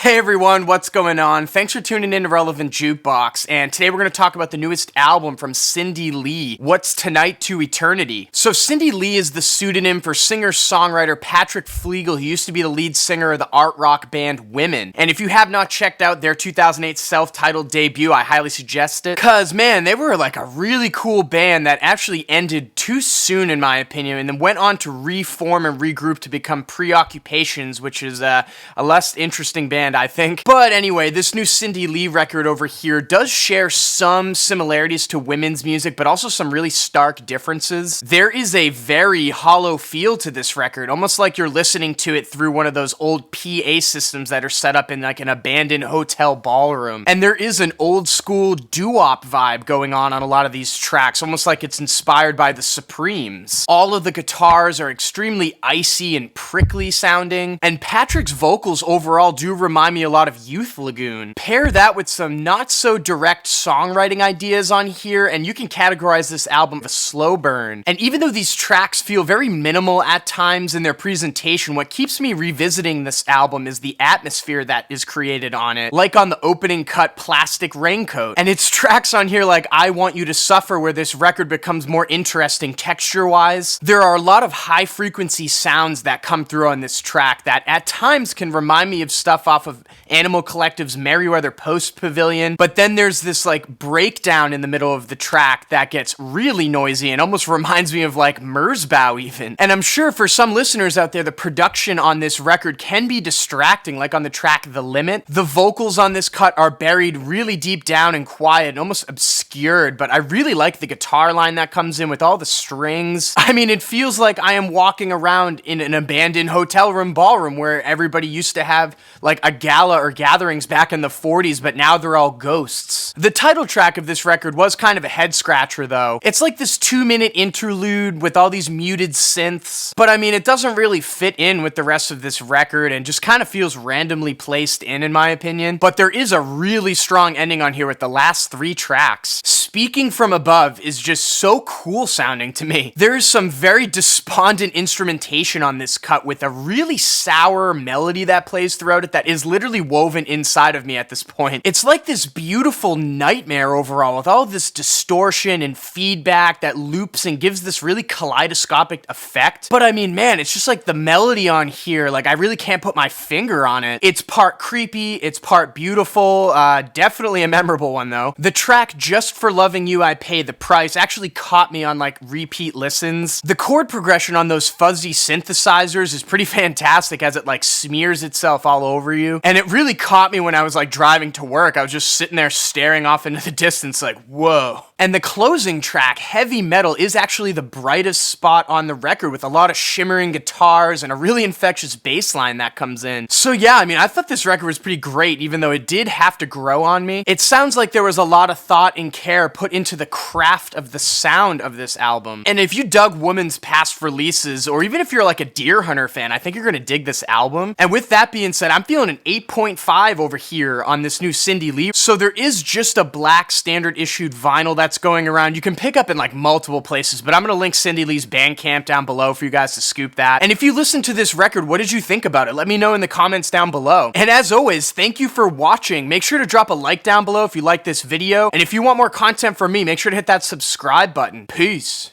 Hey everyone, what's going on? Thanks for tuning in to Relevant Jukebox, and today we're going to talk about the newest album from Cindy Lee, What's Tonight to Eternity. So Cindy Lee is the pseudonym for singer-songwriter Patrick Flegel, who used to be the lead singer of the art rock band Women. And if you have not checked out their 2008 self-titled debut, I highly suggest it, cause man, they were like a really cool band that actually ended too soon in my opinion, and then went on to reform and regroup to become Preoccupations, which is a less interesting band, I think. But anyway, this new Cindy Lee record over here does share some similarities to women's music, but also some really stark differences. There is a very hollow feel to this record, almost like you're listening to it through one of those old PA systems that are set up in like an abandoned hotel ballroom. And there is an old school doo-wop vibe going on a lot of these tracks, almost like it's inspired by the Supremes. All of the guitars are extremely icy and prickly sounding, and Patrick's vocals overall do remind me a lot of Youth Lagoon. Pair that with some not so direct songwriting ideas on here, and you can categorize this album as a slow burn. And even though these tracks feel very minimal at times in their presentation, what keeps me revisiting this album is the atmosphere that is created on it, like on the opening cut Plastic Raincoat. And it's tracks on here like I Want You to Suffer where this record becomes more interesting texture-wise. There are a lot of high-frequency sounds that come through on this track that at times can remind me of stuff off of Animal Collective's Merriweather Post Pavilion, but then there's this like breakdown in the middle of the track that gets really noisy and almost reminds me of like Merzbow even. And I'm sure for some listeners out there, the production on this record can be distracting, like on the track The Limit. The vocals on this cut are buried really deep down and quiet and almost obscured, but I really like the guitar line that comes in with all the strings. I mean, it feels like I am walking around in an abandoned hotel room ballroom where everybody used to have like a gala or gatherings back in the 40s, but now they're all ghosts. The title track of this record was kind of a head scratcher though. It's like this 2-minute interlude with all these muted synths, but I mean, it doesn't really fit in with the rest of this record and just kind of feels randomly placed in my opinion. But there is a really strong ending on here with the last 3 tracks. Speaking From Above is just so cool sounding to me. There's some very despondent instrumentation on this cut with a really sour melody that plays throughout it that is literally woven inside of me at this point. It's like this beautiful nightmare overall with all this distortion and feedback that loops and gives this really kaleidoscopic effect. But I mean, man, it's just like the melody on here, like I really can't put my finger on it. It's part creepy, it's part beautiful, definitely a memorable one though. The track Just for Loving You I Pay the Price actually caught me on like repeat listens. The chord progression on those fuzzy synthesizers is pretty fantastic as it like smears itself all over you. And it really caught me when I was like driving to work. I was just sitting there staring off into the distance like, whoa. And the closing track, Heavy Metal, is actually the brightest spot on the record with a lot of shimmering guitars and a really infectious bass line that comes in. So yeah, I mean, I thought this record was pretty great, even though it did have to grow on me. It sounds like there was a lot of thought and care put into the craft of the sound of this album. And if you dug Woman's past releases, or even if you're like a Deer Hunter fan, I think you're gonna dig this album. And with that being said, I'm feeling an 8.5 over here on this new Cindy Lee. So there is just a black standard issued vinyl that's going around. You can pick up in like multiple places, but I'm gonna link Cindy Lee's Bandcamp down below for you guys to scoop that. And if you listen to this record, what did you think about it? Let me know in the comments down below. And as always, thank you for watching. Make sure to drop a like down below if you like this video. And if you want more content from me, make sure to hit that subscribe button. Peace.